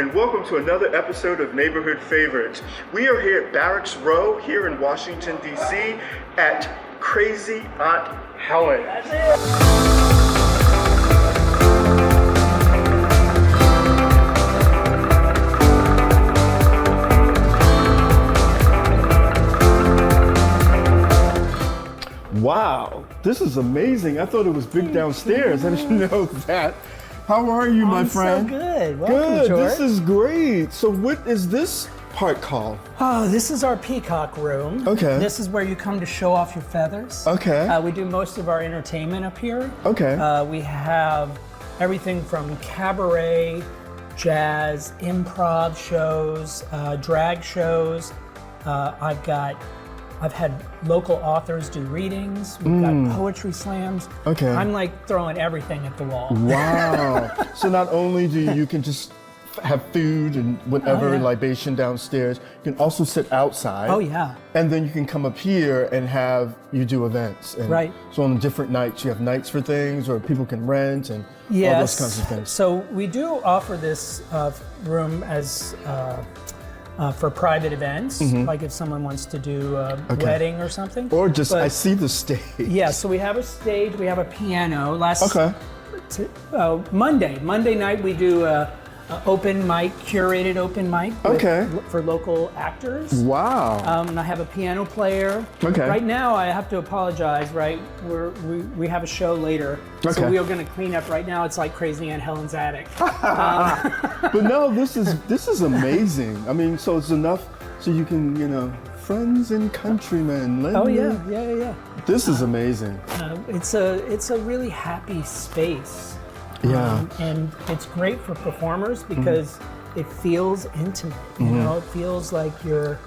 and welcome to another episode of Neighborhood Favorites. We are here at Barracks Row here in Washington, D.C. at Crazy Aunt Helen. That's it. Wow, this is amazing. I thought it was big downstairs. I didn't know that. How are you, my friend? So good. Welcome, George. This is great. So what is this part called? Oh, this is our peacock room. Okay. This is where you come to show off your feathers. Okay. We do most of our entertainment up here. Okay. We have everything from cabaret, jazz, improv shows, drag shows. I've had local authors do readings. We've got poetry slams. Okay. I'm like throwing everything at the wall. Wow. So not only do you can just have food and whatever libation downstairs, you can also sit outside. Oh yeah. And then you can come up here and you do events. And right. So on different nights, you have nights for things or people can rent and all those kinds of things. So we do offer this room as for private events, like if someone wants to do a wedding or something. Or just, I see the stage. Yeah, so we have a stage, we have a piano. Monday night we do a open mic, curated open mic for local actors. Wow. And I have a piano player. Okay. Right now I have to apologize, right? We have a show later. Okay. So we are gonna clean up right now. It's like Crazy Aunt Helen's attic. But no, this is amazing. I mean, so it's enough so you can, friends and countrymen. Yeah. This is amazing. It's a really happy space. Yeah. And it's great for performers because it feels intimate. It feels like you're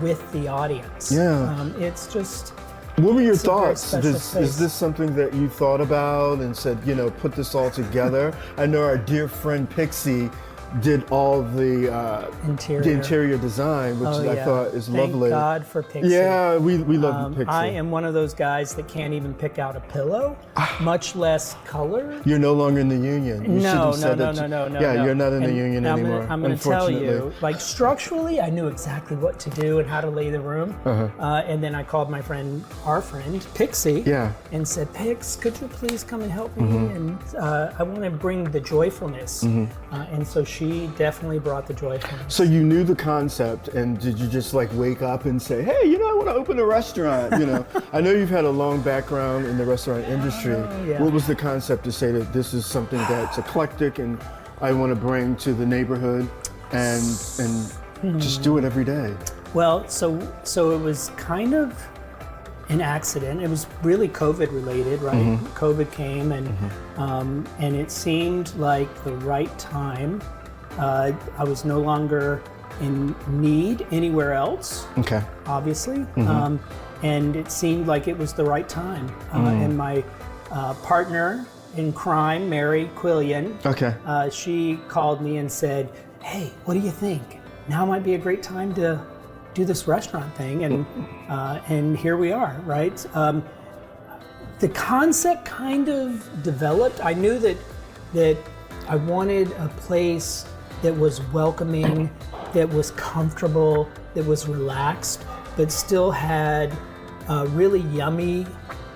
with the audience. Yeah. It's just. What were your thoughts? Is is this something that you thought about and said, put this all together? I know our dear friend Pixie did all the interior design, which I thought is lovely. Thank God for Pixie. Yeah, we love Pixie. I am one of those guys that can't even pick out a pillow, much less color. You're no longer in the union. You No. Yeah, you're not in the union anymore. I'm going to tell you, like structurally, I knew exactly what to do and how to lay the room. And then I called our friend, Pixie, and said, Pix, could you please come and help me? And I want to bring the joyfulness. And so she definitely brought the joyfulness. So you knew the concept, and did you just wake up and say, hey, I want to open a restaurant? I know you've had a long background in the restaurant industry. What was the concept to say that this is something that's eclectic and I want to bring to the neighborhood and just do it every day? Well, so it was kind of an accident. It was really COVID related, right? COVID came and it seemed like the right time. I was no longer in need anywhere else, obviously, and it seemed like it was the right time. And my partner in crime, Mary Quillian, she called me and said, hey, what do you think? Now might be a great time to do this restaurant thing, and here we are, right? The concept kind of developed. I knew that I wanted a place that was welcoming, that was comfortable, that was relaxed, but still had really yummy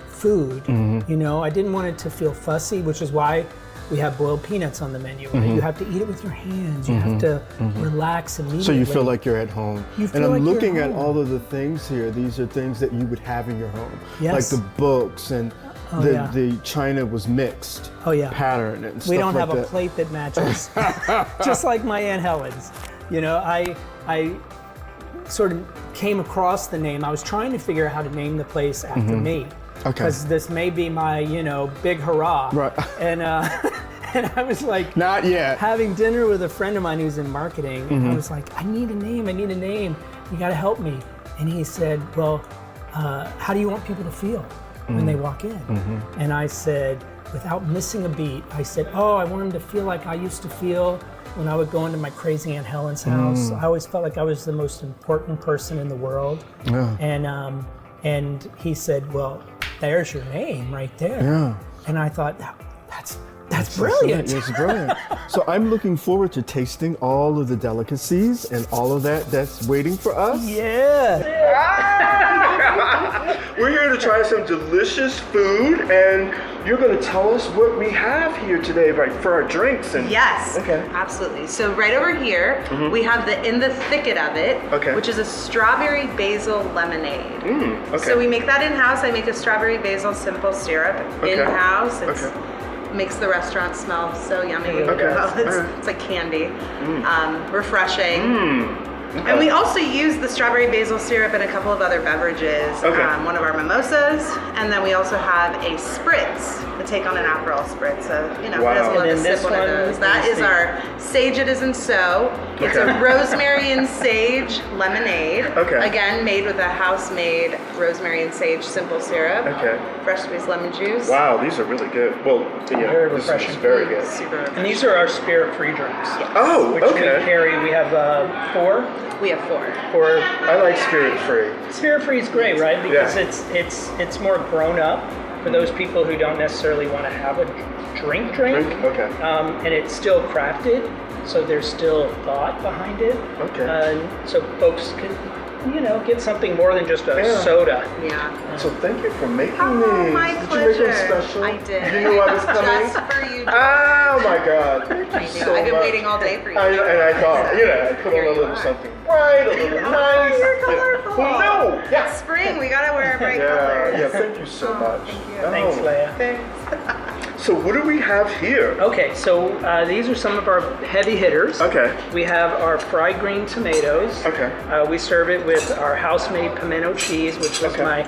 food. I didn't want it to feel fussy, which is why we have boiled peanuts on the menu. Right? You have to eat it with your hands. You have to relax immediately. So you feel like you're at home. And I'm looking at all of the things here. These are things that you would have in your home. Yes. Like the books and the china was mixed pattern and stuff. We don't like have a plate that matches. Just like my Aunt Helen's. I sort of came across the name. I was trying to figure out how to name the place after me. Because this may be my, big hurrah. Right. And I was like, not yet. Having dinner with a friend of mine who's in marketing, and I was like, I need a name. You got to help me. And he said, well, how do you want people to feel when they walk in? And I said, without missing a beat, I said, I want them to feel like I used to feel when I would go into my Crazy Aunt Helen's house. I always felt like I was the most important person in the world. And he said, well, there's your name right there. And I thought, that's That's brilliant. It's brilliant. So I'm looking forward to tasting all of the delicacies and all of that's waiting for us. We're here to try some delicious food, and you're going to tell us what we have here today, right, for our drinks. And yes, okay, absolutely. So right over here, we have the In the Thicket of It, which is a strawberry basil lemonade. So we make that in-house. I make a strawberry basil simple syrup in-house. It makes the restaurant smell so yummy. It's like candy, refreshing. And we also use the strawberry basil syrup in a couple of other beverages. One of our mimosas, and then we also have a spritz, the take on an Aperol spritz. So, you know, it doesn't want to sip one of those. That is our Sage It Isn't So. It's a rosemary and sage lemonade. Again, made with a house-made rosemary and sage simple syrup. Fresh squeezed lemon juice. Wow, these are really good. Well, yeah, very refreshing. This is very good. Super refreshing. And these are our spirit-free drinks. Oh, which we carry. We have 4. We have 4. I like spirit free. Spirit free is great, right? Because it's more grown up for those people who don't necessarily want to have a drink. And it's still crafted, so there's still thought behind it. So folks can, you know, get something more than just a soda. So thank you for making these. My pleasure. Did you make them special? I did. You knew I was coming? Just for you. Oh my God. Thank you so much. I've been waiting all day for you. And I thought, I put on a little something bright, a little nice. You're colorful. No. It's spring. We gotta wear bright colors. Yeah, thank you so much. Thank you. Thanks, Leia. Thanks. So what do we have here? Okay, so these are some of our heavy hitters. We have our fried green tomatoes. We serve it with our house-made pimento cheese, which was my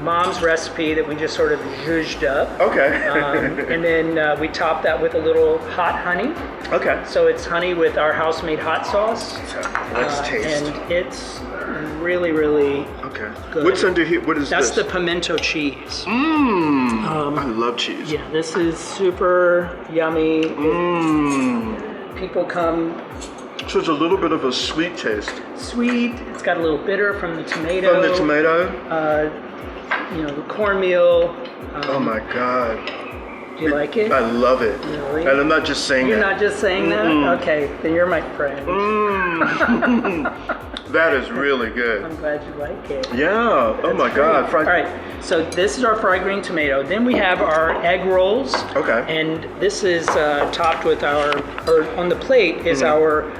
mom's recipe that we just sort of zhuzhed up. And then we top that with a little hot honey. So it's honey with our house-made hot sauce. Let's taste. And it's really, really good. What's under here? What is That's this? the pimento cheese. I love cheese. Yeah, this is super yummy. People come. So it's a little bit of a sweet taste. Sweet. It's got a little bitter from the tomato. From the tomato. You know, the cornmeal. Oh my God. Do you like it? I love it. Really? And I'm not just saying You're that. not just saying that? Okay, then you're my friend. That is really good. I'm glad you like it. Yeah. Oh my God. All right. So this is our fried green tomato. Then we have our egg rolls. And this is topped with on the plate is our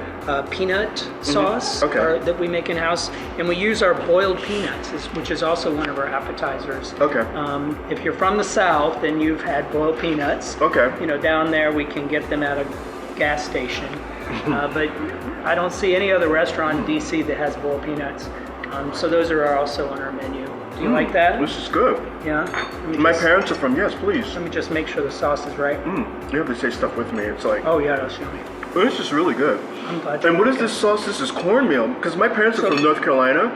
peanut sauce that we make in-house. And we use our boiled peanuts, which is also one of our appetizers. If you're from the South, then you've had boiled peanuts. You know, down there we can get them at a gas station. But I don't see any other restaurant in DC that has boiled peanuts. So those are also on our menu. Do you like that? This is good. Yeah? My parents are from, yes, please. Let me just make sure the sauce is right. You have to say stuff with me. It's like... Oh yeah, that's yummy. Well, this is really good. I'm glad. And what is this sauce? This is cornmeal. Because my parents are from North Carolina,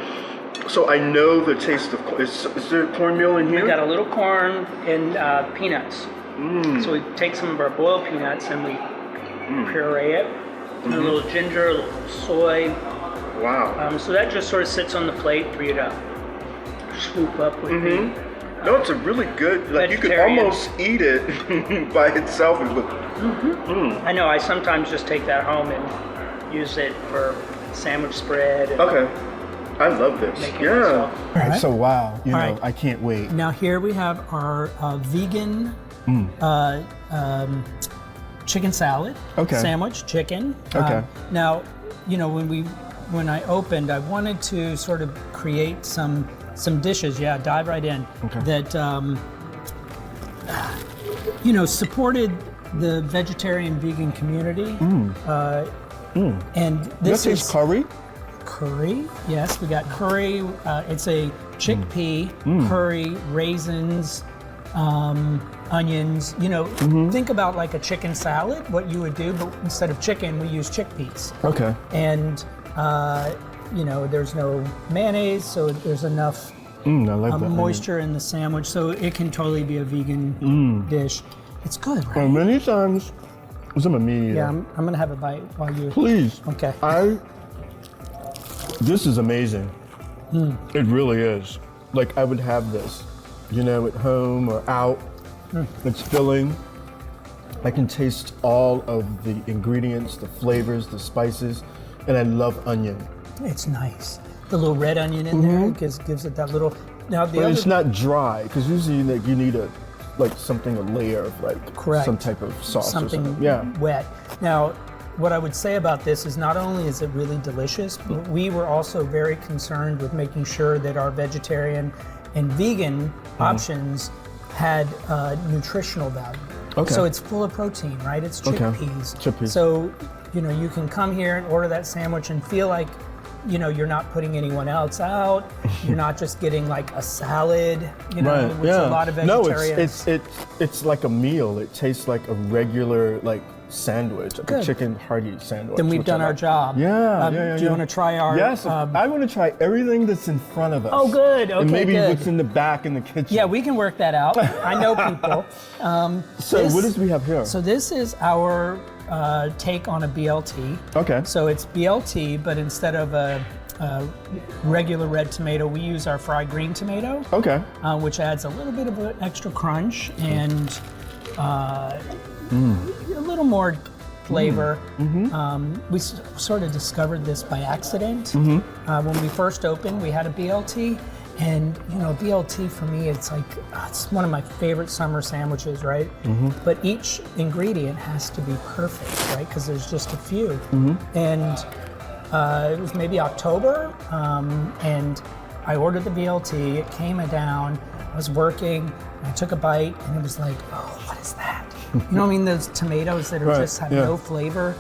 so I know the taste of... Is there cornmeal in here? We got a little corn and peanuts. So we take some of our boiled peanuts and we puree it. And a little ginger, a little soy. Wow. So that just sort of sits on the plate for you to swoop up with. No, it's a really good, like you could almost eat it by itself. I know, I sometimes just take that home and use it for sandwich spread. And I love this. All right. So wow, you know, right. I can't wait. Now here we have our vegan chicken salad sandwich, chicken. Now, you know, when I opened, I wanted to sort of create some dishes. Yeah, dive right in. That you know, supported the vegetarian vegan community. And this is curry. Curry, yes, we got curry. It's a chickpea curry, raisins, onions. You know, think about like a chicken salad, what you would do, but instead of chicken, we use chickpeas. And you know, there's no mayonnaise, so there's enough moisture in the sandwich, so it can totally be a vegan dish. It's good, right? Well, many times, I'm a meat eater. Yeah, I'm gonna have a bite while you. Please. Okay. This is amazing. It really is. Like I would have this, you know, at home or out. It's filling. I can taste all of the ingredients, the flavors, the spices, and I love onion. It's nice. The little red onion in there gives it that little. Now But it's not dry, because usually you need a layer of Correct. some type of sauce something or something. wet. Now, what I would say about this is not only is it really delicious, but we were also very concerned with making sure that our vegetarian and vegan options had nutritional value. Okay. So it's full of protein, right? It's chickpeas. Chickpeas. So, you can come here and order that sandwich and feel like, you're not putting anyone else out. You're not just getting like a salad, which a lot of vegetarians. No, it's like a meal. It tastes like a regular sandwich, like a chicken hearty sandwich. Then we've done our job. Yeah, Do you want to try our? Yes, I want to try everything that's in front of us. Oh, good. Okay, and maybe good. what's in the back in the kitchen. Yeah, we can work that out. I know people. So what does we have here? So this is our take on a BLT. Okay. So it's BLT, but instead of a regular red tomato, we use our fried green tomato. Okay. Which adds a little bit of an extra crunch and a little more flavor. We sort of discovered this by accident. When we first opened, we had a BLT. And BLT for me, it's one of my favorite summer sandwiches, right? But each ingredient has to be perfect, right? Because there's just a few. And it was maybe October, and I ordered the BLT. It came down. I was working. I took a bite, and it was like, oh, what is that? Those tomatoes that just have no flavor.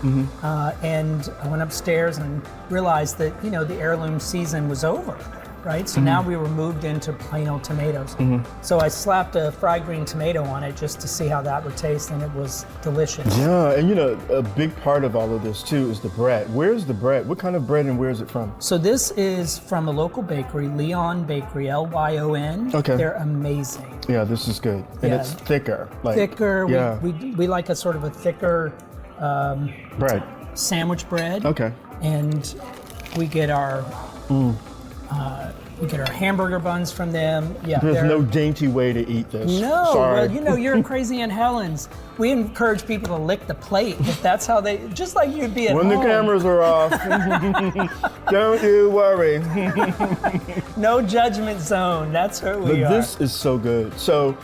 And I went upstairs and realized that the heirloom season was over. Right? So now we were moved into plain old tomatoes. So I slapped a fried green tomato on it just to see how that would taste, and it was delicious. Yeah, and a big part of all of this too is the bread. Where's the bread? What kind of bread and where is it from? So this is from a local bakery, Lyon Bakery, Lyon. Okay. They're amazing. Yeah, this is good. And it's thicker. Thicker. Yeah. We like a sort of a thicker bread. Sandwich bread. Okay. And we get our hamburger buns from them. Yeah, there's no dainty way to eat this. No, sorry. Well, you're crazy in Helen's. We encourage people to lick the plate if that's how they, just like you'd be at when home. the cameras are off. Don't you worry. No judgment zone. That's where we are. But this is so good. So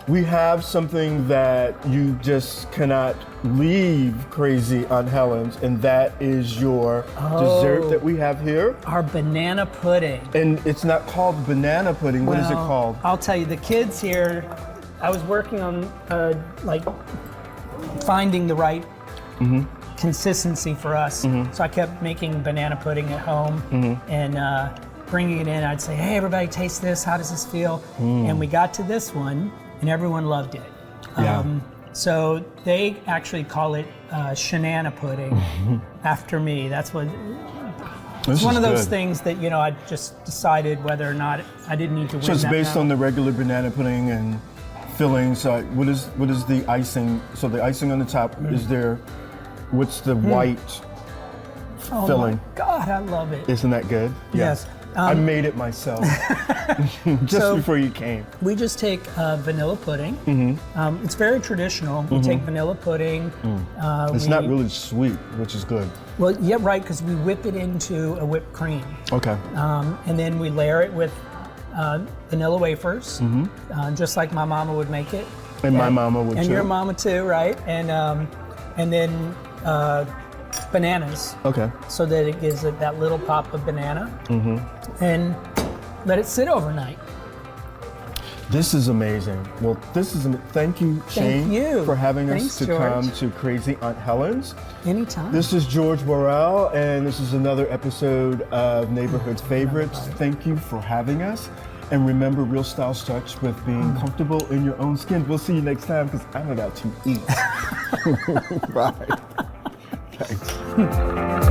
we have something that you just cannot leave crazy on Helen's, and that is your dessert that we have here. Our banana pudding. And it's not called banana pudding. What is it called? I'll tell you, the kids here, I was working on finding the right consistency for us. So I kept making banana pudding at home and bringing it in. I'd say, hey, everybody, taste this. How does this feel? And we got to this one, and everyone loved it. Yeah. So they actually call it shenana pudding after me. That's what. It's one of those things that I just decided whether or not I didn't need to win. So it's that based round. on the regular banana pudding and fillings. What is the icing? So the icing on the top is there. What's the white filling? Oh my God, I love it. Isn't that good? Yes. I made it myself just before you came. We just take vanilla pudding. It's very traditional. We take vanilla pudding. It's not really sweet, which is good. Well, yeah, right, because we whip it into a whipped cream. Okay. And then we layer it with vanilla wafers, just like my mama would make it. And my mama would too. And your mama too, right? And then bananas. Okay. So that it gives it that little pop of banana. And let it sit overnight. This is amazing. Well, thank you, Shane, for having us to come to Crazy Aunt Helen's. Anytime. This is George Morrell, and this is another episode of Neighborhood Favorites. Thank you for having us. And remember, real style starts with being comfortable in your own skin. We'll see you next time, because I'm about to eat. Bye. Thanks.